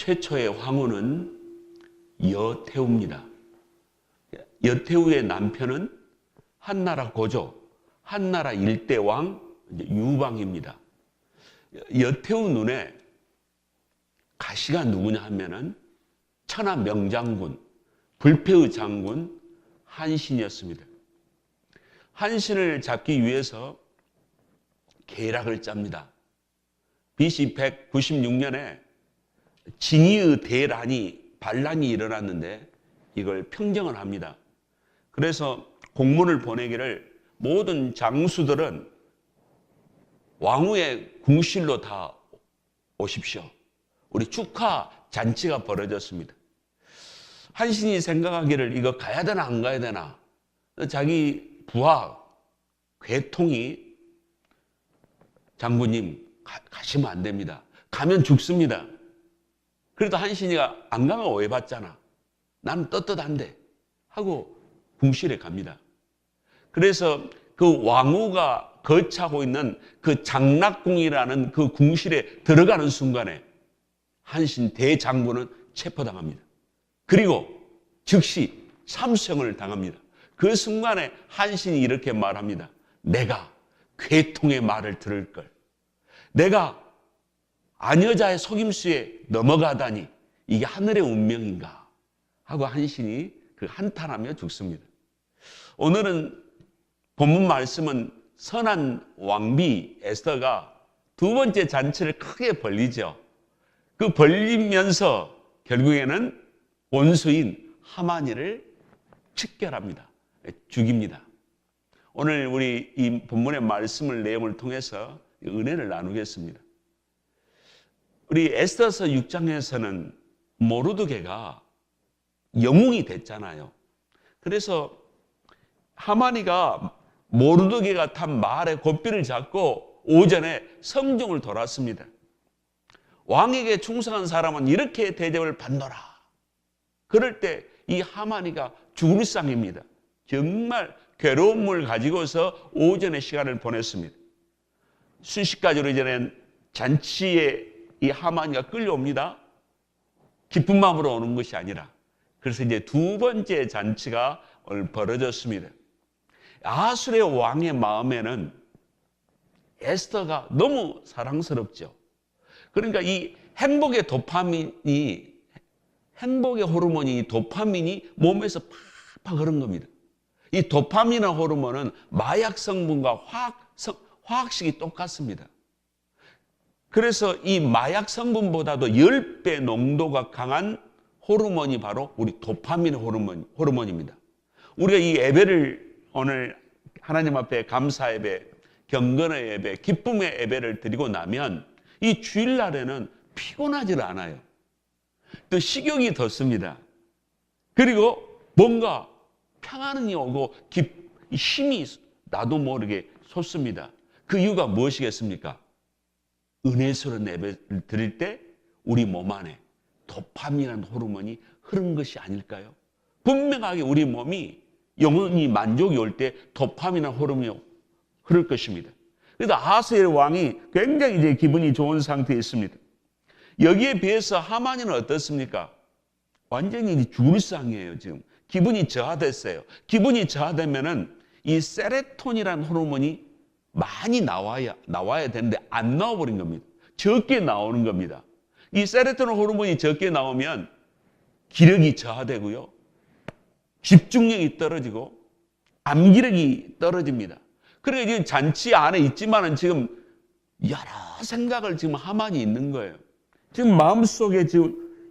최초의 황후는 여태우입니다. 여태우의 남편은 한나라 고조, 한나라 일대왕 유방입니다. 여태우 눈에 가시가 누구냐 하면은 천하 명장군, 불패의 장군 한신이었습니다. 한신을 잡기 위해서 계략을 짭니다. BC 196년에 진의의 반란이 일어났는데 이걸 평정을 합니다. 그래서 공문을 보내기를 모든 장수들은 왕후의 궁실로 다 오십시오. 우리 축하 잔치가 벌어졌습니다. 한신이 생각하기를 이거 가야 되나 안 가야 되나. 자기 부하 괴통이 장군님 가시면 안 됩니다. 가면 죽습니다. 그래도 한신이가 안 가면 오해받잖아. 나는 떳떳한데 하고 궁실에 갑니다. 그래서 그 왕후가 거처하고 있는 그 장락궁이라는 그 궁실에 들어가는 순간에 한신 대장군은 체포당합니다. 그리고 즉시 삼수형을 당합니다. 그 순간에 한신이 이렇게 말합니다. 내가 괴통의 말을 들을 걸. 내가 아녀자의 속임수에 넘어가다니 이게 하늘의 운명인가 하고 한신이 그 한탄하며 죽습니다. 오늘은 본문 말씀은 선한 왕비 에스더가 두 번째 잔치를 크게 벌리죠. 그 벌리면서 결국에는 원수인 하만이를 직결합니다. 죽입니다. 오늘 우리 이 본문의 말씀을 내용을 통해서 은혜를 나누겠습니다. 우리 에스더서 6장에서는 모르드게가 영웅이 됐잖아요. 그래서 하만이가 모르드게가 탄 말에 고삐를 잡고 오전에 성중을 돌았습니다. 왕에게 충성한 사람은 이렇게 대접을 받노라. 그럴 때 이 하만이가 죽을 상입니다. 정말 괴로움을 가지고서 오전의 시간을 보냈습니다. 순식간으로 이제는 잔치에 이 하만이가 끌려옵니다. 기쁜 마음으로 오는 것이 아니라. 그래서 이제 두 번째 잔치가 오늘 벌어졌습니다. 아수르의 왕의 마음에는 에스더가 너무 사랑스럽죠. 그러니까 이 행복의 호르몬이 도파민이 몸에서 팍팍 흐른 겁니다. 이 도파민 호르몬은 마약 성분과 화학식이 똑같습니다. 그래서 이 마약 성분보다도 10배 농도가 강한 호르몬이 바로 우리 도파민 호르몬입니다. 우리가 이 예배를 오늘 하나님 앞에 감사 예배, 경건의 예배, 기쁨의 예배를 드리고 나면 이 주일날에는 피곤하지 않아요. 또 식욕이 돋습니다. 그리고 뭔가 평안이 오고 힘이 나도 모르게 솟습니다. 그 이유가 무엇이겠습니까? 은혜스러운 예배를 드릴 때 우리 몸 안에 도파민이라는 호르몬이 흐른 것이 아닐까요? 분명하게 우리 몸이 영혼이 만족이 올 때 도파민이라는 호르몬이 흐를 것입니다. 그래서 아하스의 왕이 굉장히 이제 기분이 좋은 상태에 있습니다. 여기에 비해서 하만이는 어떻습니까? 완전히 죽을 상이에요, 지금. 기분이 저하됐어요. 기분이 저하되면은 이 세로토닌이라는 호르몬이 많이 나와야 되는데 안 나와버린 겁니다. 적게 나오는 겁니다. 이 세로토닌 호르몬이 적게 나오면 기력이 저하되고요. 집중력이 떨어지고 암기력이 떨어집니다. 그러니까 지금 잔치 안에 있지만은 지금 여러 생각을 지금 하만이 있는 거예요. 지금 마음속에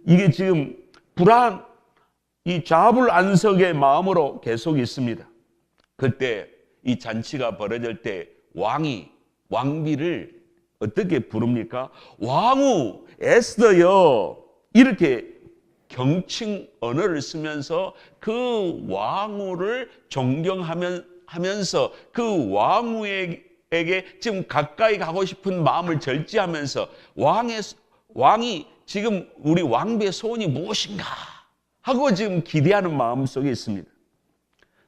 이게 지금 불안, 이 자불안석의 마음으로 계속 있습니다. 그때 이 잔치가 벌어질 때 왕비를 어떻게 부릅니까? 왕후 에스더여, 이렇게 경칭 언어를 쓰면서 그 왕후를 존경하면서 그 왕후에게 지금 가까이 가고 싶은 마음을 절제하면서 왕이 지금 우리 왕비의 소원이 무엇인가 하고 지금 기대하는 마음 속에 있습니다.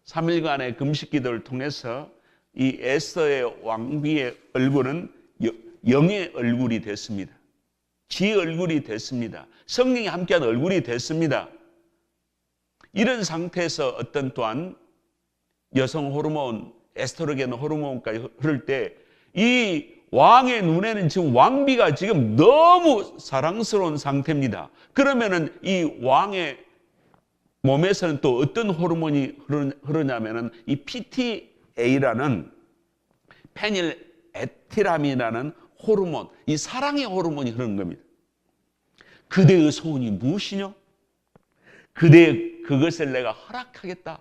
3일간의 금식 기도를 통해서 이 에스더의 왕비의 얼굴은 영의 얼굴이 됐습니다. 지 얼굴이 됐습니다. 성령이 함께한 얼굴이 됐습니다. 이런 상태에서 어떤 또한 여성 호르몬, 에스트로겐 호르몬까지 흐를 때 이 왕의 눈에는 지금 왕비가 지금 너무 사랑스러운 상태입니다. 그러면은 이 왕의 몸에서는 또 어떤 호르몬이 흐르냐면은 이 PTA라는 페닐에티라민이라는 호르몬, 이 사랑의 호르몬이 흐르는 겁니다. 그대의 소원이 무엇이뇨? 그대의 그것을 내가 허락하겠다.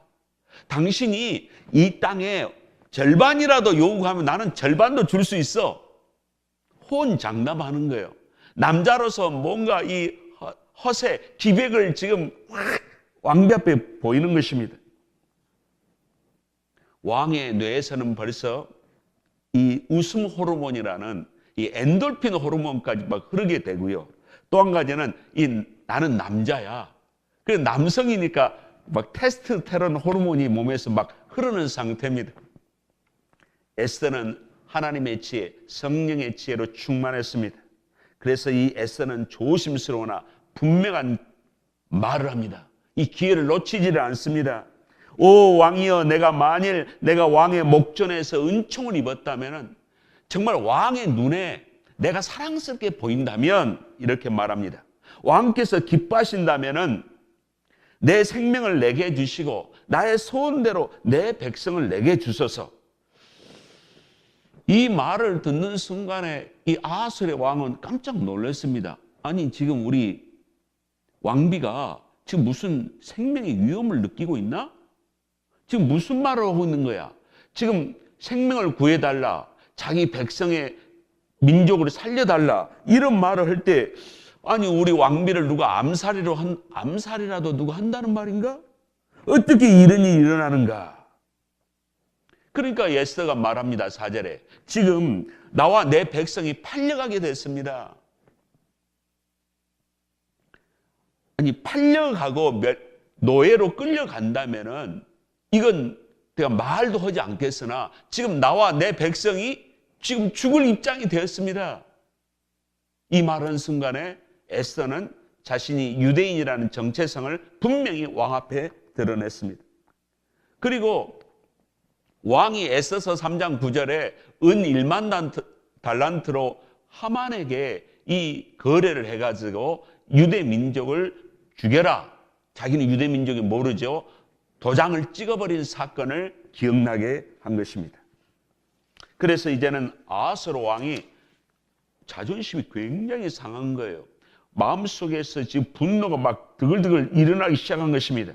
당신이 이 땅에 절반이라도 요구하면 나는 절반도 줄 수 있어. 호언장담하는 거예요. 남자로서 뭔가 이 허세, 기백을 지금 왕비 앞에 보이는 것입니다. 왕의 뇌에서는 벌써 이 웃음 호르몬이라는 이 엔돌핀 호르몬까지 막 흐르게 되고요. 또 한 가지는 나는 남자야. 그래서 남성이니까 막 테스토스테론 호르몬이 몸에서 막 흐르는 상태입니다. 에스더는 하나님의 지혜, 성령의 지혜로 충만했습니다. 그래서 이 에스더는 조심스러우나 분명한 말을 합니다. 이 기회를 놓치지를 않습니다. 오 왕이여, 내가 왕의 목전에서 은총을 입었다면, 정말 왕의 눈에 내가 사랑스럽게 보인다면, 이렇게 말합니다. 왕께서 기뻐하신다면 내 생명을 내게 주시고 나의 소원대로 내 백성을 내게 주소서. 이 말을 듣는 순간에 이 아하술의 왕은 깜짝 놀랐습니다. 아니, 지금 우리 왕비가 지금 무슨 생명의 위험을 느끼고 있나? 지금 무슨 말을 하고 있는 거야? 지금 생명을 구해달라, 자기 백성의 민족을 살려달라, 이런 말을 할 때, 아니 우리 왕비를 누가 암살이라도 누가 한다는 말인가? 어떻게 이런 일이 일어나는가? 그러니까 에스더가 말합니다. 4절에 지금 나와 내 백성이 팔려가게 됐습니다. 아니 팔려가고 노예로 끌려간다면은 이건 내가 말도 하지 않겠으나 지금 나와 내 백성이 지금 죽을 입장이 되었습니다. 이 말하는 순간에 에스더는 자신이 유대인이라는 정체성을 분명히 왕 앞에 드러냈습니다. 그리고 왕이 에스더서 3장 9절에 은 1만 달란트로 하만에게 이 거래를 해가지고 유대 민족을 죽여라. 자기는 유대 민족이 모르죠. 도장을 찍어버린 사건을 기억나게 한 것입니다. 그래서 이제는 아하스로 왕이 자존심이 굉장히 상한 거예요. 마음속에서 지금 분노가 막 드글드글 일어나기 시작한 것입니다.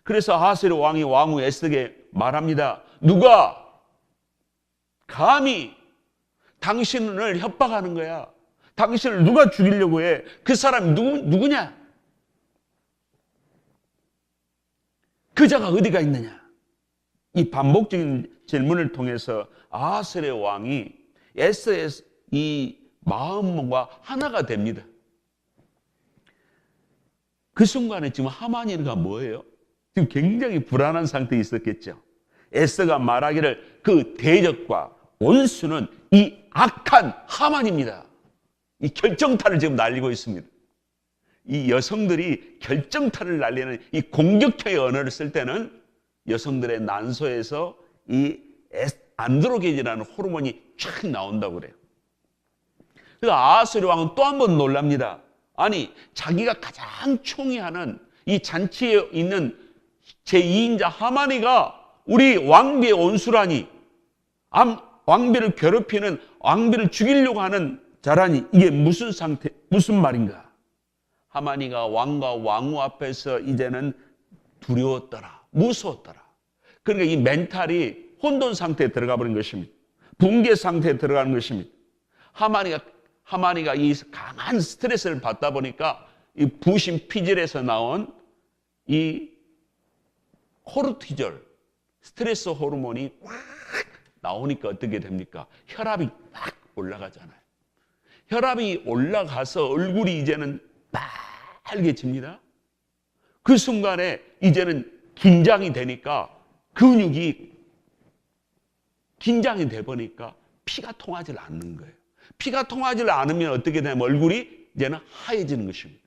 그래서 아하스로 왕이 왕후 에스더에게 말합니다. 누가 감히 당신을 협박하는 거야? 당신을 누가 죽이려고 해? 그 사람이 누구냐? 그자가 어디가 있느냐? 이 반복적인 질문을 통해서 아하스의 왕이 에스더의 이 마음과 하나가 됩니다. 그 순간에 지금 하만이가 뭐예요? 지금 굉장히 불안한 상태에 있었겠죠. 에스더가 말하기를 그 대적과 원수는 이 악한 하만입니다. 이 결정타를 지금 날리고 있습니다. 이 여성들이 결정타를 날리는 이 공격형의 언어를 쓸 때는 여성들의 난소에서 이 안드로겐이라는 호르몬이 쫙 나온다고 그래요. 그래서 아하스의 왕은 또 한 번 놀랍니다. 아니, 자기가 가장 총애하는 이 잔치에 있는 제2인자 하만이가 우리 왕비의 원수라니, 왕비를 괴롭히는, 왕비를 죽이려고 하는 자라니, 이게 무슨 상태, 무슨 말인가? 하만이가 왕과 왕후 앞에서 이제는 두려웠더라, 무서웠더라. 그러니까 이 멘탈이 혼돈 상태에 들어가 버린 것입니다. 붕괴 상태에 들어가는 것입니다. 하만이가 이 강한 스트레스를 받다 보니까 이 부신 피질에서 나온 이 코르티졸, 스트레스 호르몬이 확 나오니까 어떻게 됩니까? 혈압이 확 올라가잖아요. 혈압이 올라가서 얼굴이 이제는 빨개집니다. 그 순간에 이제는 긴장이 되니까 근육이 긴장이 돼 보니까 피가 통하지 않는 거예요. 피가 통하지 않으면 어떻게 되냐면 얼굴이 이제는 하얘지는 것입니다.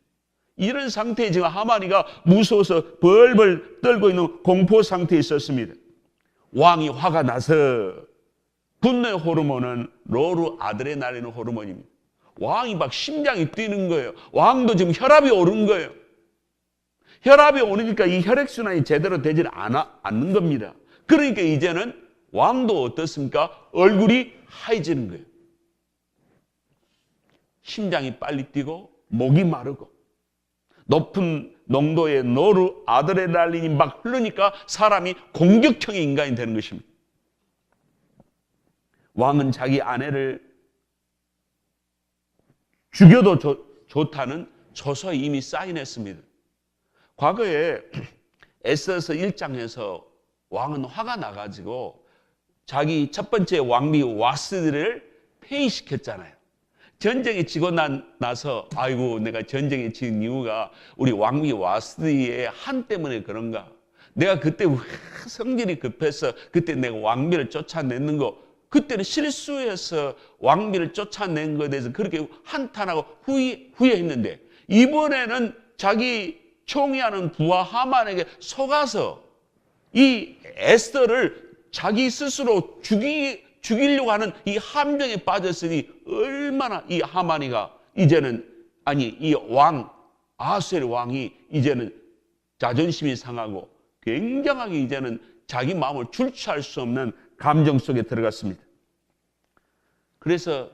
이런 상태에 지금 하만이가 무서워서 벌벌 떨고 있는 공포 상태에 있었습니다. 왕이 화가 나서 분노의 호르몬은 노르아드레날린 호르몬입니다. 왕이 막 심장이 뛰는 거예요. 왕도 지금 혈압이 오른 거예요. 혈압이 오르니까 이 혈액순환이 제대로 되질 않는 겁니다. 그러니까 이제는 왕도 어떻습니까? 얼굴이 하얘지는 거예요. 심장이 빨리 뛰고 목이 마르고 높은 농도의 노르아드레날린이 막 흐르니까 사람이 공격형의 인간이 되는 것입니다. 왕은 자기 아내를 죽여도 좋다는 조서에 이미 사인했습니다. 과거에 에스더서 1장에서 왕은 화가 나가지고 자기 첫 번째 왕비 와스디를 폐위시켰잖아요. 전쟁에 지고 나서 아이고 내가 전쟁에 지은 이유가 우리 왕비 와스디의 한 때문에 그런가? 내가 그때 성질이 급해서 그때 내가 왕비를 쫓아냈는 거 그때는 실수해서 왕비를 쫓아낸 것에 대해서 그렇게 한탄하고 후회했는데 이번에는 자기 총애하는 부하 하만에게 속아서 이 에스더를 자기 스스로 죽이려고 하는 이 함정에 빠졌으니 얼마나 이 하만이가 이제는 이 왕 아수엘 왕이 이제는 자존심이 상하고 굉장하게 이제는 자기 마음을 주체할 수 없는 감정 속에 들어갔습니다. 그래서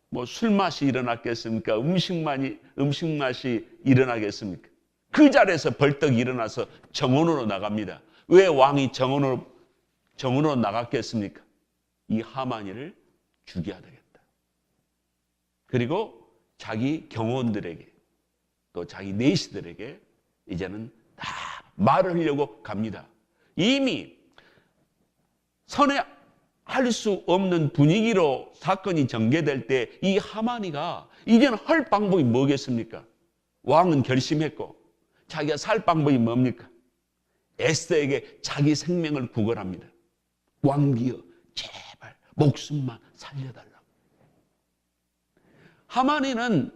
뭐 술맛이 일어났겠습니까? 음식 맛이 일어나겠습니까? 그 자리에서 벌떡 일어나서 정원으로 나갑니다. 왜 왕이 정원으로 나갔겠습니까? 이 하만이를 죽여야 되겠다. 그리고 자기 경호원들에게 또 자기 내시들에게 이제는 다 말을 하려고 갑니다. 이미 선회할 수 없는 분위기로 사건이 전개될 때 이 하만이가 이제는 할 방법이 뭐겠습니까? 왕은 결심했고 자기가 살 방법이 뭡니까? 에스더에게 자기 생명을 구걸합니다. 왕비여 제발 목숨만 살려달라고. 하만이는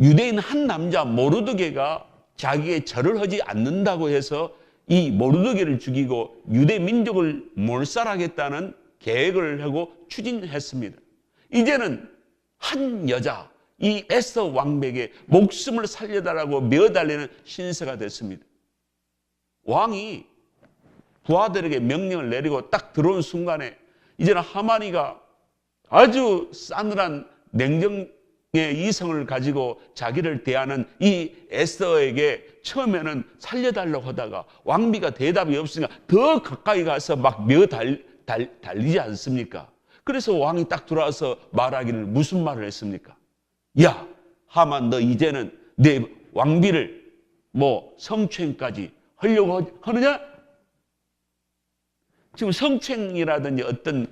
유대인 한 남자 모르드게가 자기의 절을 하지 않는다고 해서 이 모르드게를 죽이고 유대 민족을 몰살하겠다는 계획을 하고 추진했습니다. 이제는 한 여자 이 에스더 왕비에게 목숨을 살려달라고 메어달리는 신세가 됐습니다. 왕이 부하들에게 명령을 내리고 딱 들어온 순간에 이제는 하만이가 아주 싸늘한 냉정의 이성을 가지고 자기를 대하는 이 에스더에게 처음에는 살려달라고 하다가 왕비가 대답이 없으니까 더 가까이 가서 막 달리지 않습니까? 그래서 왕이 딱 들어와서 말하기를 무슨 말을 했습니까? 야, 하만 너 이제는 내 왕비를 성추행까지 하려고 하느냐? 지금 성추행이라든지 어떤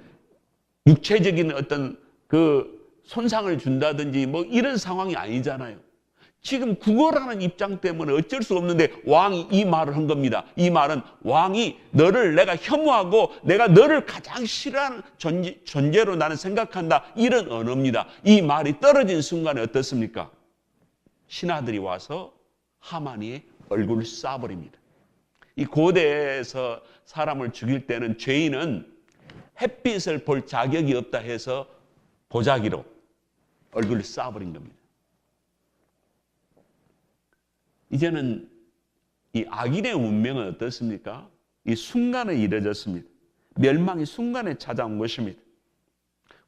육체적인 어떤 그 손상을 준다든지 이런 상황이 아니잖아요. 지금 구걸하는 입장 때문에 어쩔 수 없는데 왕이 이 말을 한 겁니다. 이 말은 왕이 너를 내가 혐오하고 내가 너를 가장 싫어하는 존재로 나는 생각한다. 이런 언어입니다. 이 말이 떨어진 순간에 어떻습니까? 신하들이 와서 하만이의 얼굴을 쏴버립니다. 이 고대에서 사람을 죽일 때는 죄인은 햇빛을 볼 자격이 없다 해서 보자기로 얼굴을 쏴버린 겁니다. 이제는 이 악인의 운명은 어떻습니까? 이 순간에 이뤄졌습니다. 멸망이 순간에 찾아온 것입니다.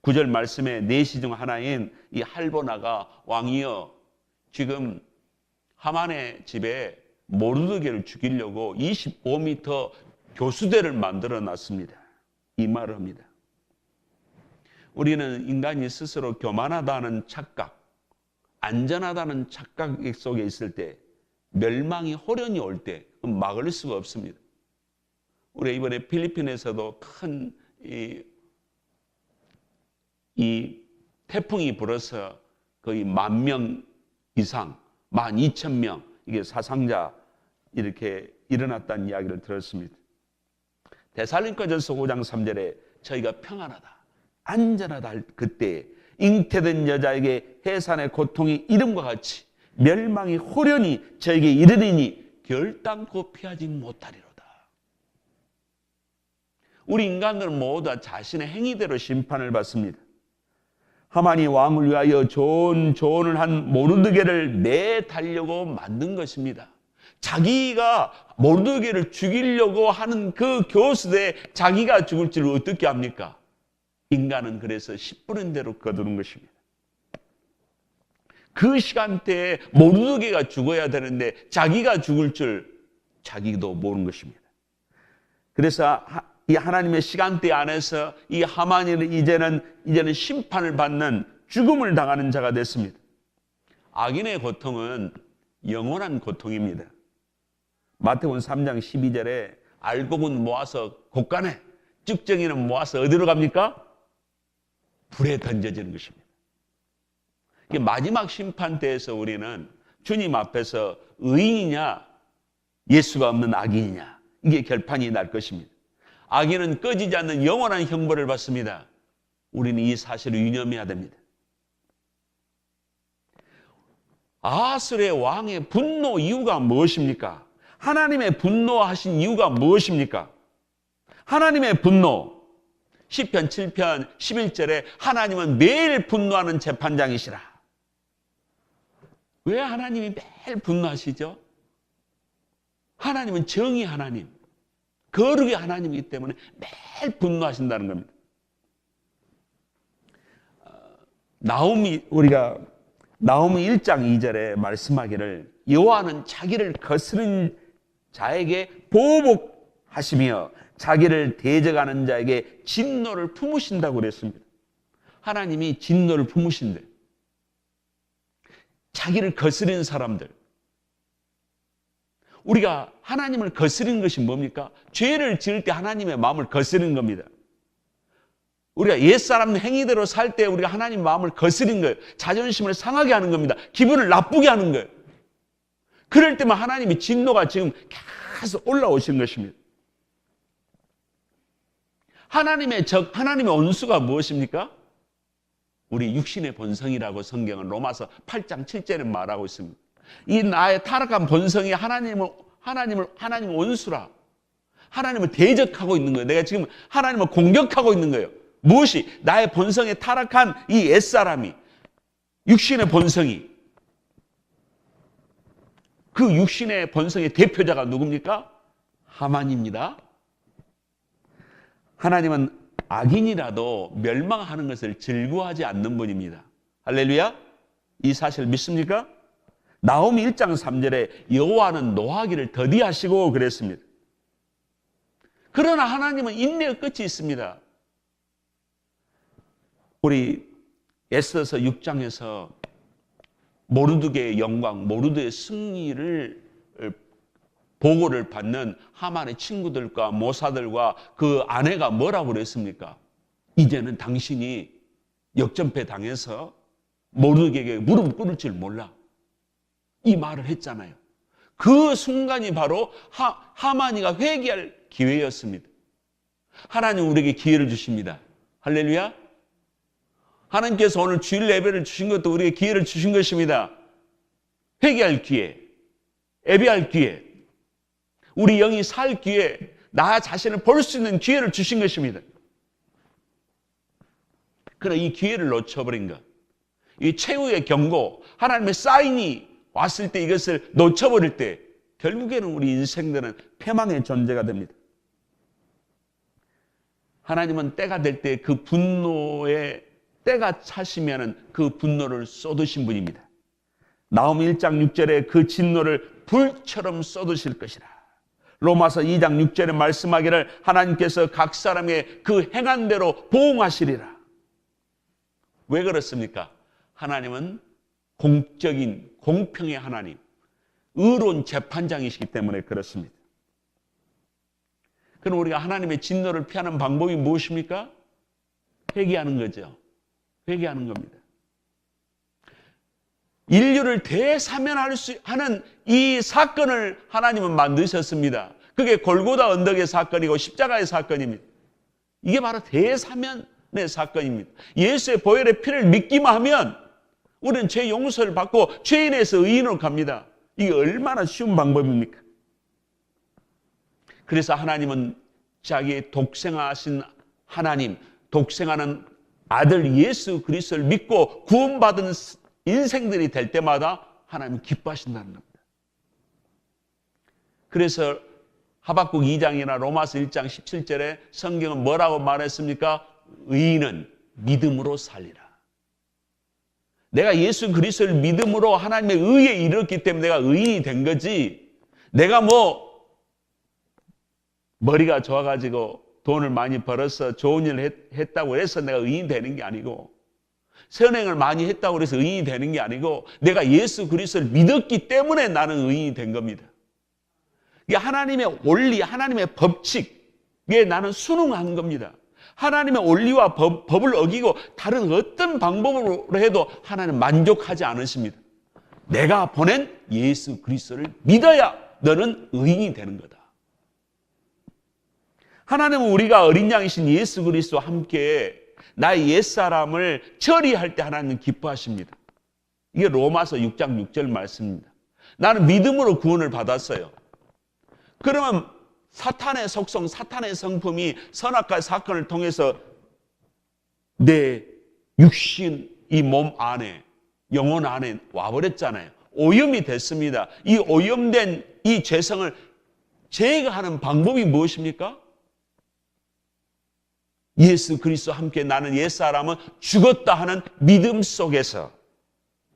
9절 말씀에 내시 중 하나인 이 할보나가 왕이여 지금 하만의 집에 모르드게를 죽이려고 25m 교수대를 만들어 놨습니다. 이 말을 합니다. 우리는 인간이 스스로 교만하다는 착각, 안전하다는 착각 속에 있을 때 멸망이 호련히 올 때 막을 수가 없습니다. 우리 이번에 필리핀에서도 큰 이 태풍이 불어서 거의 10,000명 이상, 12,000명 이게 사상자 이렇게 일어났다는 이야기를 들었습니다. 데살로니가전서 5장 3절에 저희가 평안하다, 안전하다 할 그때 잉태된 여자에게 해산의 고통이 이름과 같이 멸망이 호련히 저에게 이르리니 결단코 피하지 못하리로다. 우리 인간들은 모두 자신의 행위대로 심판을 받습니다. 하만이 왕을 위하여 조언을 한 모르드게를 내달려고 만든 것입니다. 자기가 모르드게를 죽이려고 하는 그 교수대 자기가 죽을 줄 어떻게 합니까? 인간은 그래서 10분인 대로 거두는 것입니다. 그 시간대에 모르드게가 죽어야 되는데 자기가 죽을 줄 자기도 모르는 것입니다. 그래서 이 하나님의 시간대 안에서 이 하만이는 이제는 심판을 받는 죽음을 당하는 자가 됐습니다. 악인의 고통은 영원한 고통입니다. 마태복음 3장 12절에 알곡은 모아서 곳간에, 쭉정이는 모아서 어디로 갑니까? 불에 던져지는 것입니다. 마지막 심판 때에서 우리는 주님 앞에서 의인이냐 예수가 없는 악인이냐, 이게 결판이 날 것입니다. 악인은 꺼지지 않는 영원한 형벌을 받습니다. 우리는 이 사실을 유념해야 됩니다. 아하스의 왕의 분노 이유가 무엇입니까? 하나님의 분노하신 이유가 무엇입니까? 하나님의 분노, 시편 7편 11절에 하나님은 매일 분노하는 재판장이시라. 왜 하나님이 매일 분노하시죠? 하나님은 정의 하나님, 거룩의 하나님이기 때문에 매일 분노하신다는 겁니다. 우리가 나홈이 1장 2절에 말씀하기를 여호와는 자기를 거스른 자에게 보복하시며 자기를 대적하는 자에게 진노를 품으신다고 그랬습니다. 하나님이 진노를 품으신대. 자기를 거스르는 사람들. 우리가 하나님을 거스르는 것이 뭡니까? 죄를 지을 때 하나님의 마음을 거스르는 겁니다. 우리가 옛사람 행위대로 살 때 우리가 하나님 마음을 거스린 거예요. 자존심을 상하게 하는 겁니다. 기분을 나쁘게 하는 거예요. 그럴 때만 하나님의 진노가 지금 계속 올라오시는 것입니다. 하나님의 원수가 무엇입니까? 우리 육신의 본성이라고 성경은 로마서 8장 7절에 말하고 있습니다. 이 나의 타락한 본성이 하나님을 원수라. 하나님을 대적하고 있는 거예요. 내가 지금 하나님을 공격하고 있는 거예요. 무엇이? 나의 본성에 타락한 이 옛사람이, 육신의 본성이. 그 육신의 본성의 대표자가 누굽니까? 하만입니다. 하나님은 악인이라도 멸망하는 것을 즐거워하지 않는 분입니다. 할렐루야? 이 사실 믿습니까? 나홈 1장 3절에 여호와는 노하기를 더디하시고 그랬습니다. 그러나 하나님은 인내의 끝이 있습니다. 우리 에스더서 6장에서 모르드게의 영광, 모르드의 승리를 보고를 받는 하만의 친구들과 모사들과 그 아내가 뭐라고 그랬습니까? 이제는 당신이 역전패 당해서 모르드게에게 무릎 꿇을 줄 몰라. 이 말을 했잖아요. 그 순간이 바로 하만이가 회개할 기회였습니다. 하나님 우리에게 기회를 주십니다. 할렐루야. 하나님께서 오늘 주일 예배를 주신 것도 우리에게 기회를 주신 것입니다. 회개할 기회, 예배할 기회, 우리 영이 살 기회, 나 자신을 볼 수 있는 기회를 주신 것입니다. 그러나 이 기회를 놓쳐버린 것, 이 최후의 경고, 하나님의 사인이 왔을 때 이것을 놓쳐버릴 때 결국에는 우리 인생들은 패망의 존재가 됩니다. 하나님은 때가 될 때 그 분노의 때가 차시면 그 분노를 쏟으신 분입니다. 나홈 1장 6절에 그 진노를 불처럼 쏟으실 것이라. 로마서 2장 6절에 말씀하기를 하나님께서 각 사람의 그 행한 대로 보응하시리라. 왜 그렇습니까? 하나님은 공적인 공평의 하나님, 의로운 재판장이시기 때문에 그렇습니다. 그럼 우리가 하나님의 진노를 피하는 방법이 무엇입니까? 회개하는 거죠. 회개하는 겁니다. 인류를 대사면할 수 하는 이 사건을 하나님은 만드셨습니다. 그게 골고다 언덕의 사건이고 십자가의 사건입니다. 이게 바로 대사면, 사건입니다. 예수의 보혈의 피를 믿기만 하면 우리는 죄 용서를 받고 죄인에서 의인으로 갑니다. 이게 얼마나 쉬운 방법입니까? 그래서 하나님은 자기의 독생하신 하나님, 독생하는 아들 예수 그리스도를 믿고 구원받은 인생들이 될 때마다 하나님은 기뻐하신다는 겁니다. 그래서 하박국 2장이나 로마서 1장 17절에 성경은 뭐라고 말했습니까? 의인은 믿음으로 살리라. 내가 예수 그리스도를 믿음으로 하나님의 의에 이르렀기 때문에 내가 의인이 된 거지, 내가 머리가 좋아가지고 돈을 많이 벌어서 좋은 일을 했다고 해서 내가 의인이 되는 게 아니고, 선행을 많이 했다고 해서 의인이 되는 게 아니고, 내가 예수 그리스도를 믿었기 때문에 나는 의인이 된 겁니다. 이게 하나님의 원리, 하나님의 법칙에 나는 순응한 겁니다. 하나님의 원리와 법을 어기고 다른 어떤 방법으로 해도 하나님은 만족하지 않으십니다. 내가 보낸 예수 그리스도를 믿어야 너는 의인이 되는 거다. 하나님은 우리가 어린 양이신 예수 그리스도와 함께 나의 옛사람을 처리할 때 하나님은 기뻐하십니다. 이게 로마서 6장 6절 말씀입니다. 나는 믿음으로 구원을 받았어요. 그러면 사탄의 속성, 사탄의 성품이 선악과의 사건을 통해서 내 육신, 이 몸 안에, 영혼 안에 와버렸잖아요. 오염이 됐습니다. 이 오염된 이 죄성을 제거하는 방법이 무엇입니까? 예수 그리스도와 함께 나는 옛사람은 죽었다 하는 믿음 속에서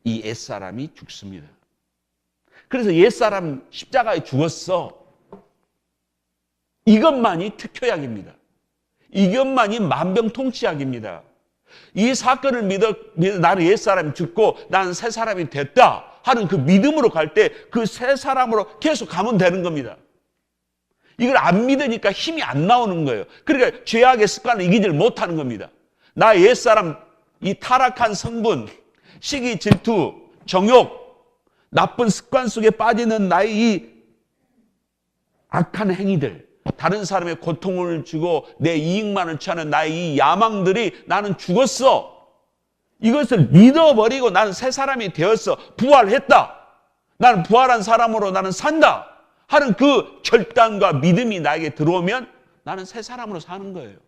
이 옛사람이 죽습니다. 그래서 옛사람 십자가에 죽었어. 이것만이 특효약입니다. 이것만이 만병통치약입니다. 이 사건을 믿어 나는 옛사람이 죽고 나는 새 사람이 됐다 하는 그 믿음으로 갈 때 그 새 사람으로 계속 가면 되는 겁니다. 이걸 안 믿으니까 힘이 안 나오는 거예요. 그러니까 죄악의 습관을 이기질 못하는 겁니다. 나의 옛사람, 이 타락한 성분, 시기, 질투, 정욕, 나쁜 습관 속에 빠지는 나의 이 악한 행위들, 다른 사람의 고통을 주고 내 이익만을 취하는 나의 이 야망들이 나는 죽었어. 이것을 믿어버리고 나는 새 사람이 되었어. 부활했다. 나는 부활한 사람으로 나는 산다 하는 그 결단과 믿음이 나에게 들어오면 나는 새 사람으로 사는 거예요.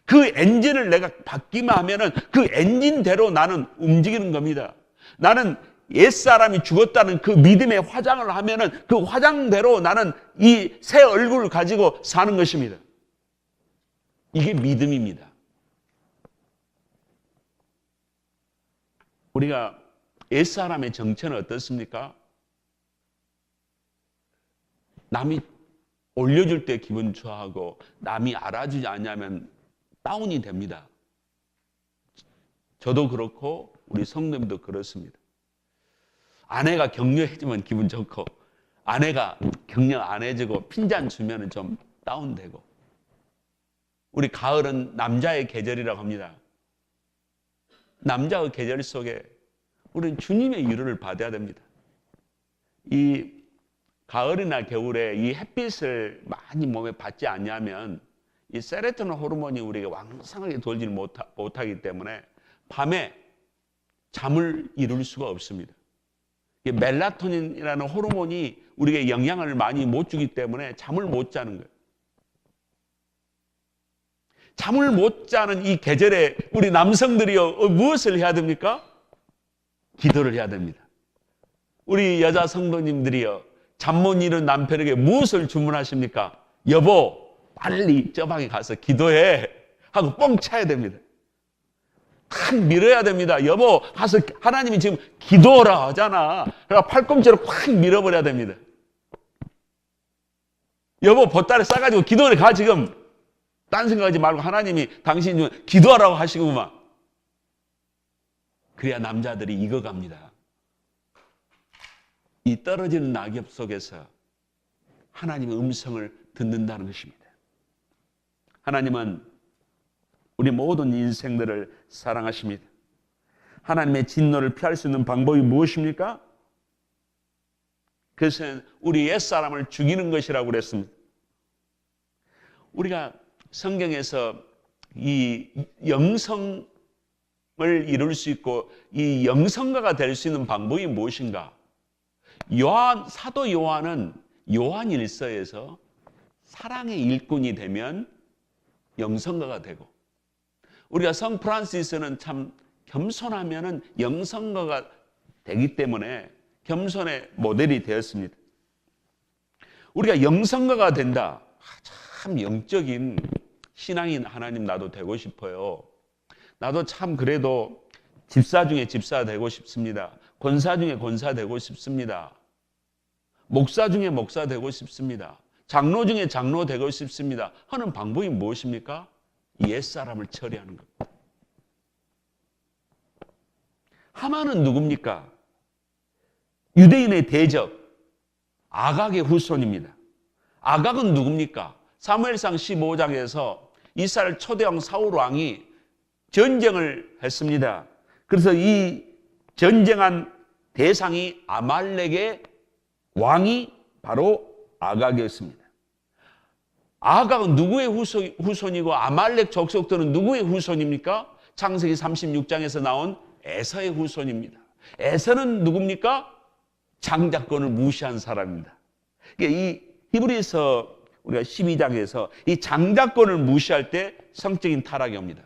그 엔진을 내가 바뀌면 하면은 그 엔진대로 나는 움직이는 겁니다. 나는 옛사람이 죽었다는 그 믿음의 화장을 하면은 그 화장대로 나는 이 새 얼굴을 가지고 사는 것입니다. 이게 믿음입니다. 우리가 옛사람의 정체는 어떻습니까? 남이 올려줄 때 기분 좋아하고 남이 알아주지 않으면 다운이 됩니다. 저도 그렇고 우리 성도님도 그렇습니다. 아내가 격려해주면 기분 좋고 아내가 격려 안 해주고 핀잔 주면 좀 다운되고. 우리 가을은 남자의 계절이라고 합니다. 남자의 계절 속에 우리는 주님의 위로를 받아야 됩니다. 이 가을이나 겨울에 이 햇빛을 많이 몸에 받지 않냐면 이 세로토닌 호르몬이 우리에게 왕성하게 돌지 못하기 때문에 밤에 잠을 이룰 수가 없습니다. 이 멜라토닌이라는 호르몬이 우리에게 영향을 많이 못 주기 때문에 잠을 못 자는 거예요. 잠을 못 자는 이 계절에 우리 남성들이요, 무엇을 해야 됩니까? 기도를 해야 됩니다. 우리 여자 성도님들이요, 잠 못 이룬 남편에게 무엇을 주문하십니까? 여보, 빨리 저 방에 가서 기도해 하고 뻥 차야 됩니다. 탁 밀어야 됩니다. 여보, 가서 하나님이 지금 기도하라 하잖아. 그러니까 팔꿈치로 콱 밀어버려야 됩니다. 여보, 보따리 싸가지고 기도를 가 지금. 딴 생각하지 말고 하나님이 당신 좀 기도하라고 하시구만. 그래야 남자들이 익어갑니다. 이 떨어지는 낙엽 속에서 하나님의 음성을 듣는다는 것입니다. 하나님은 우리 모든 인생들을 사랑하십니다. 하나님의 진노를 피할 수 있는 방법이 무엇입니까? 그것은 우리 옛사람을 죽이는 것이라고 그랬습니다. 우리가 성경에서 이 영성을 이룰 수 있고 이 영성가가 될 수 있는 방법이 무엇인가? 사도 요한은 요한일서에서 사랑의 일꾼이 되면 영성가가 되고, 우리가 성 프란시스는 참 겸손하면은 영성가가 되기 때문에 겸손의 모델이 되었습니다. 우리가 영성가가 된다. 참 영적인 신앙인 하나님, 나도 되고 싶어요. 나도 참 그래도 집사 중에 집사 되고 싶습니다. 권사 중에 권사 되고 싶습니다. 목사 중에 목사 되고 싶습니다. 장로 중에 장로 되고 싶습니다. 하는 방법이 무엇입니까? 옛사람을 처리하는 겁니다. 하만은 누굽니까? 유대인의 대적 아각의 후손입니다. 아각은 누굽니까? 사무엘상 15장에서 이스라엘 초대왕 사울 왕이 전쟁을 했습니다. 그래서 이 전쟁한 대상이 아말렉의 왕이 바로 아각이었습니다. 아각은 누구의 후손이고 아말렉 족속들은 누구의 후손입니까? 창세기 36장에서 나온 에서의 후손입니다. 에서는 누굽니까? 장자권을 무시한 사람입니다. 이 히브리서 우리가 12장에서 이 장자권을 무시할 때 성적인 타락이 옵니다.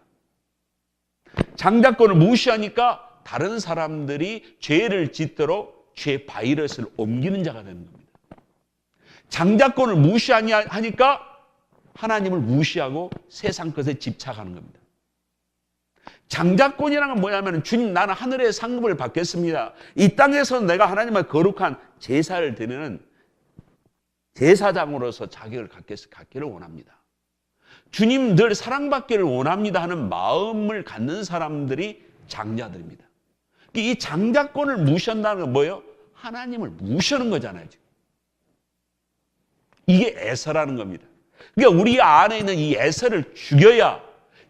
장자권을 무시하니까 다른 사람들이 죄를 짓도록 죄 바이러스를 옮기는 자가 되는 겁니다. 장자권을 무시하니까 하나님을 무시하고 세상 것에 집착하는 겁니다. 장자권이라는 건 뭐냐면, 주님 나는 하늘의 상급을 받겠습니다. 이 땅에서 내가 하나님의 거룩한 제사를 드리는 제사장으로서 자격을 갖기를 원합니다. 주님 늘 사랑받기를 원합니다 하는 마음을 갖는 사람들이 장자들입니다. 이 장자권을 무시한다는 건 뭐예요? 하나님을 무시하는 거잖아요. 지금. 이게 에서라는 겁니다. 그러니까 우리 안에 있는 이 에서를 죽여야,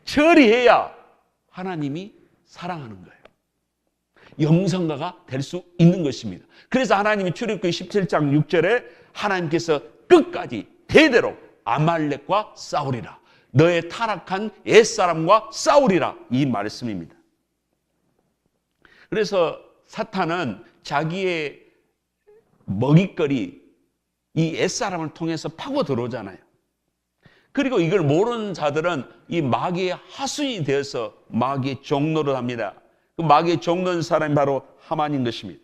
처리해야 하나님이 사랑하는 거예요. 영성가가 될 수 있는 것입니다. 그래서 하나님이 출애굽기 17장 6절에 하나님께서 끝까지 대대로 아말렉과 싸우리라. 너의 타락한 옛사람과 싸우리라. 이 말씀입니다. 그래서 사탄은 자기의 먹잇거리, 이 옛사람을 통해서 파고 들어오잖아요. 그리고 이걸 모르는 자들은 이 마귀의 하수인이 되어서 마귀의 종노릇 합니다. 그 마귀의 종노릇 사람이 바로 하만인 것입니다.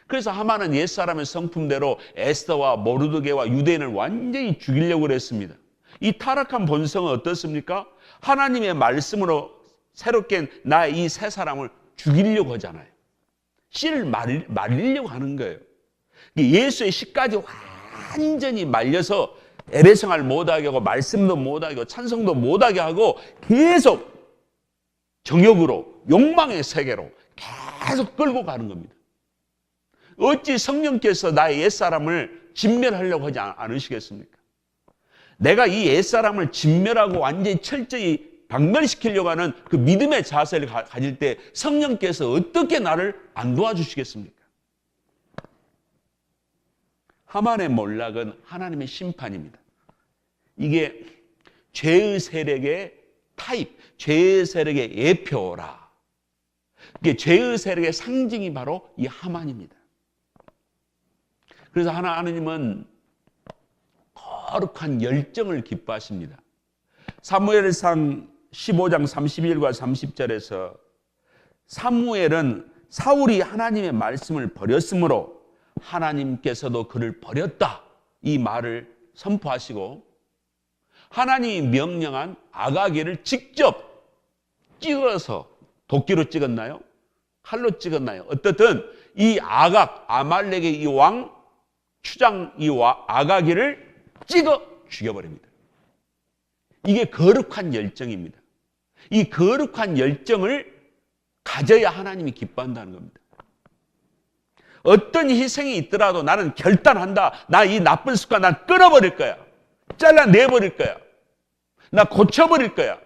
그래서 하만은 옛사람의 성품대로 에스더와 모르드게와 유대인을 완전히 죽이려고 했습니다. 이 타락한 본성은 어떻습니까? 하나님의 말씀으로 새롭게 나의 이 새 사람을 죽이려고 하잖아요. 씨를 말리려고 하는 거예요. 예수의 씨까지 완전히 말려서 예배생활 못하게 하고 말씀도 못하게 하고 찬송도 못하게 하고 계속 정욕으로 욕망의 세계로 계속 끌고 가는 겁니다. 어찌 성령께서 나의 옛사람을 진멸하려고 하지 않으시겠습니까? 내가 이 옛사람을 진멸하고 완전히 철저히 박멸시키려고 하는 그 믿음의 자세를 가질 때 성령께서 어떻게 나를 안 도와주시겠습니까? 하만의 몰락은 하나님의 심판입니다. 이게 죄의 세력의 타입, 죄의 세력의 예표라. 이게 죄의 세력의 상징이 바로 이 하만입니다. 그래서 하나님은 거룩한 열정을 기뻐하십니다. 사무엘상 15장 31과 30절에서 사무엘은 사울이 하나님의 말씀을 버렸으므로 하나님께서도 그를 버렸다, 이 말을 선포하시고 하나님이 명령한 아가게를 직접 찍어서, 도끼로 찍었나요? 칼로 찍었나요? 어떻든 이 아각, 아말렉의 이 왕 추장 이 아가게를 찍어 죽여버립니다. 이게 거룩한 열정입니다. 이 거룩한 열정을 가져야 하나님이 기뻐한다는 겁니다. 어떤 희생이 있더라도 나는 결단한다. 나 이 나쁜 습관 난 끊어버릴 거야. 잘라내버릴 거야. 나 고쳐버릴 거야.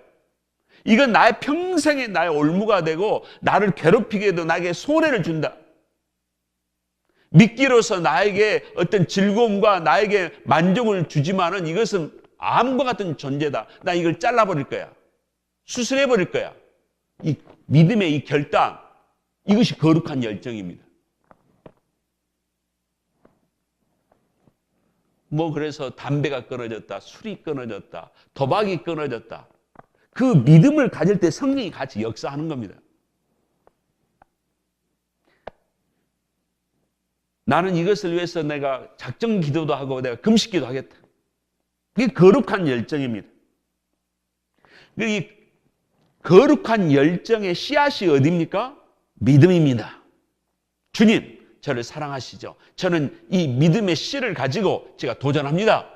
이건 나의 평생의 나의 올무가 되고 나를 괴롭히게 해도 나에게 손해를 준다. 미끼로서 나에게 어떤 즐거움과 나에게 만족을 주지만은 이것은 암과 같은 존재다. 나 이걸 잘라버릴 거야. 수술해버릴 거야. 이 믿음의 이 결단, 이것이 거룩한 열정입니다. 뭐 그래서 담배가 끊어졌다, 술이 끊어졌다, 도박이 끊어졌다. 그 믿음을 가질 때 성령이 같이 역사하는 겁니다. 나는 이것을 위해서 내가 작정 기도도 하고 내가 금식 기도하겠다. 이게 거룩한 열정입니다. 이 거룩한 열정의 씨앗이 어디입니까? 믿음입니다. 주님, 저를 사랑하시죠. 저는 이 믿음의 씨를 가지고 제가 도전합니다.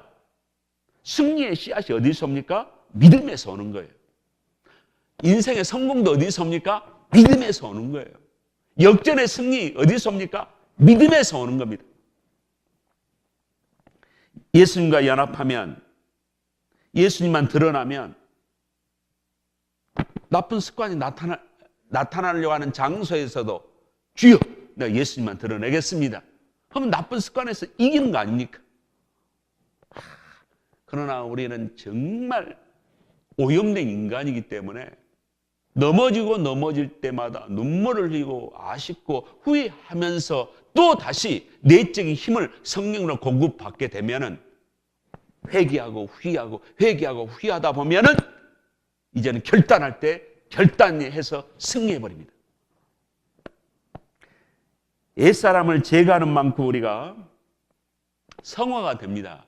승리의 씨앗이 어디서 옵니까? 믿음에서 오는 거예요. 인생의 성공도 어디서 옵니까? 믿음에서 오는 거예요. 역전의 승리 어디서 옵니까? 믿음에서 오는 겁니다. 예수님과 연합하면, 예수님만 드러나면 나쁜 습관이 나타나려고 하는 장소에서도 주여, 내가 예수님만 드러내겠습니다. 그러면 나쁜 습관에서 이기는 거 아닙니까? 그러나 우리는 정말 오염된 인간이기 때문에 넘어지고 넘어질 때마다 눈물을 흘리고 아쉽고 후회하면서 또 다시 내적인 힘을 성령으로 공급받게 되면은 회개하고 후회하고 회개하고 후회하다 보면은 이제는 결단할 때 결단해서 승리해버립니다. 옛사람을 제거하는 만큼 우리가 성화가 됩니다.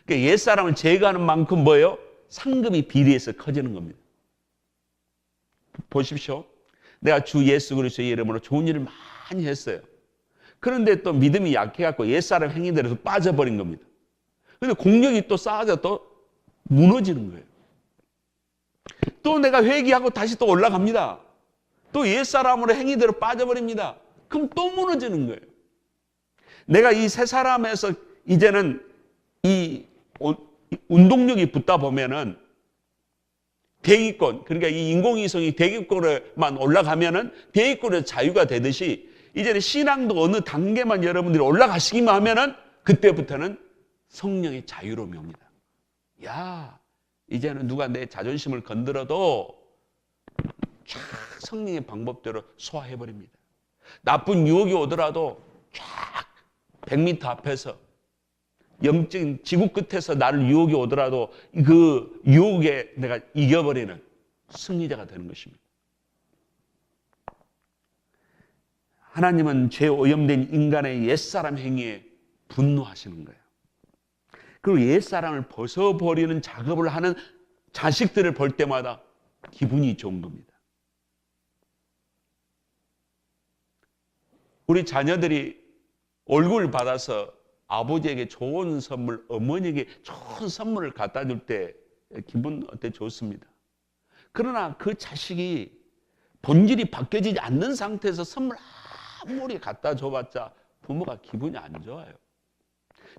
그러니까 옛사람을 제거하는 만큼 뭐예요? 상급이 비례해서 커지는 겁니다. 보십시오. 내가 주 예수 그리스도의 이름으로 좋은 일을 많이 했어요. 그런데 또 믿음이 약해갖고 옛사람 행위대로 빠져버린 겁니다. 그런데 공력이 또 쌓아져 또 무너지는 거예요. 또 내가 회개하고 다시 또 올라갑니다. 또 옛사람으로 행위대로 빠져버립니다. 그럼 또 무너지는 거예요. 내가 이 새 사람에서 이제는 이 운동력이 붙다 보면은 대기권, 그러니까 이 인공위성이 대기권에만 올라가면은 대기권에서 자유가 되듯이 이제는 신앙도 어느 단계만 여러분들이 올라가시기만 하면은 그때부터는 성령의 자유로움이 옵니다. 야, 이제는 누가 내 자존심을 건드려도 쫙 성령의 방법대로 소화해버립니다. 나쁜 유혹이 오더라도 쫙 100m 앞에서 영적인 지구 끝에서 나를 유혹이 오더라도 그 유혹에 내가 이겨버리는 승리자가 되는 것입니다. 하나님은 죄 오염된 인간의 옛사람 행위에 분노하시는 거예요. 그리고 옛사람을 벗어버리는 작업을 하는 자식들을 볼 때마다 기분이 좋은 겁니다. 우리 자녀들이 얼굴을 받아서 아버지에게 좋은 선물, 어머니에게 좋은 선물을 갖다 줄 때 기분 어때? 좋습니다. 그러나 그 자식이 본질이 바뀌어지지 않는 상태에서 선물 아무리 갖다 줘봤자 부모가 기분이 안 좋아요.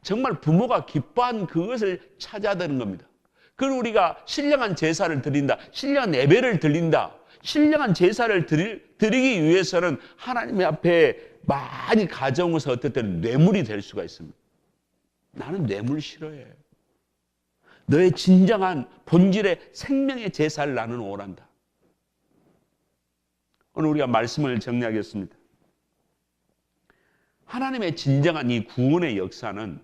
정말 부모가 기뻐한 그것을 찾아야 되는 겁니다. 그리고 우리가 신령한 제사를 드린다, 신령한 예배를 드린다, 신령한 제사를 드리기 위해서는 하나님 앞에 많이 가져오면서 어떨 때는 뇌물이 될 수가 있습니다. 나는 뇌물 싫어해. 너의 진정한 본질의 생명의 제사를 나는 원한다. 오늘 우리가 말씀을 정리하겠습니다. 하나님의 진정한 이 구원의 역사는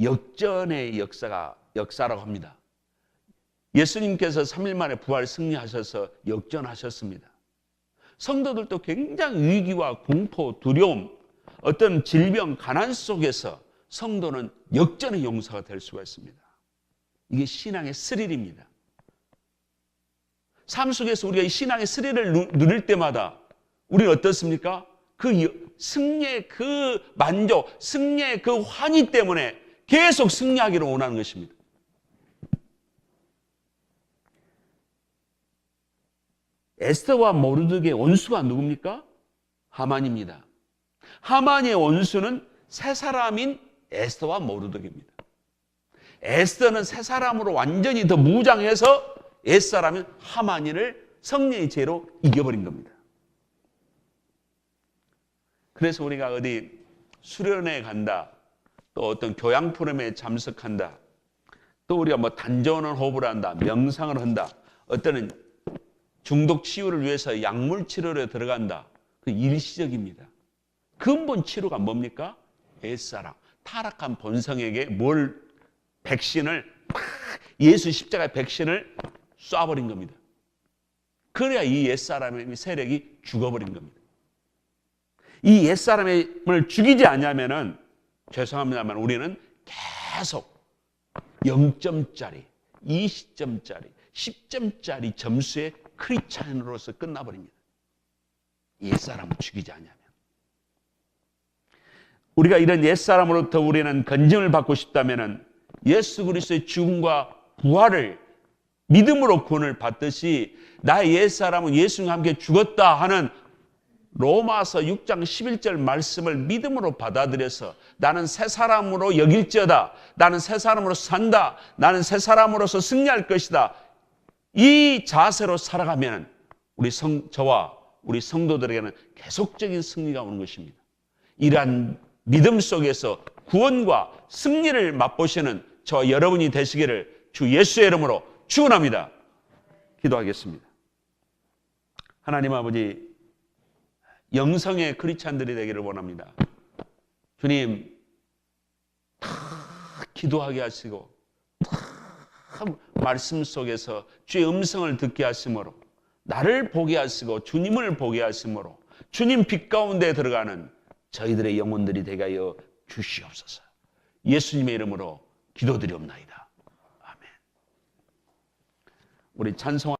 역전의 역사라고 합니다. 예수님께서 3일 만에 부활 승리하셔서 역전하셨습니다. 성도들도 굉장히 위기와 공포, 두려움, 어떤 질병, 가난 속에서 성도는 역전의 용사가 될 수가 있습니다. 이게 신앙의 스릴입니다. 삶 속에서 우리가 이 신앙의 스릴을 누릴 때마다 우리는 어떻습니까? 그 승리의 그 만족, 승리의 그 환희 때문에 계속 승리하기를 원하는 것입니다. 에스더와 모르드게의 원수가 누굽니까? 하만입니다. 하만의 원수는 새 사람인 에스더와 모르드게입니다. 에스더는 새 사람으로 완전히 더 무장해서 옛사람인 하만이를 성령의 죄로 이겨버린 겁니다. 그래서 우리가 어디 수련회 간다, 또 어떤 교양 프로그램에 참석한다, 또 우리가 뭐 단전원 호흡을 한다, 명상을 한다, 어떤 중독 치유를 위해서 약물 치료에 들어간다. 그 일시적입니다. 근본 치료가 뭡니까? 옛사람, 타락한 본성에게 백신을 예수 십자가의 백신을 쏴버린 겁니다. 그래야 이 옛사람의 세력이 죽어버린 겁니다. 이 옛사람을 죽이지 않냐면은 죄송합니다만 우리는 계속 0점짜리, 20점짜리, 10점짜리 점수의 크리스찬으로서 끝나버립니다. 옛사람을 죽이지 않냐면. 우리가 이런 옛사람으로부터 우리는 건짐을 받고 싶다면 예수 그리스도의 죽음과 부활을 믿음으로 구원을 받듯이 나의 옛사람은 예수님과 함께 죽었다 하는 로마서 6장 11절 말씀을 믿음으로 받아들여서 나는 새 사람으로 여길지어다. 나는 새 사람으로 산다. 나는 새 사람으로서 승리할 것이다. 이 자세로 살아가면 저와 우리 성도들에게는 계속적인 승리가 오는 것입니다. 이러한 믿음 속에서 구원과 승리를 맛보시는 저와 여러분이 되시기를 주 예수의 이름으로 축원합니다. 기도하겠습니다. 하나님 아버지, 영성의 크리스찬들이 되기를 원합니다. 주님, 다 기도하게 하시고 다 말씀 속에서 주의 음성을 듣게 하심으로 나를 보게 하시고 주님을 보게 하심으로 주님 빛 가운데 들어가는 저희들의 영혼들이 되게 하여 주시옵소서. 예수님의 이름으로 기도드리옵나이다. 아멘. 우리 찬송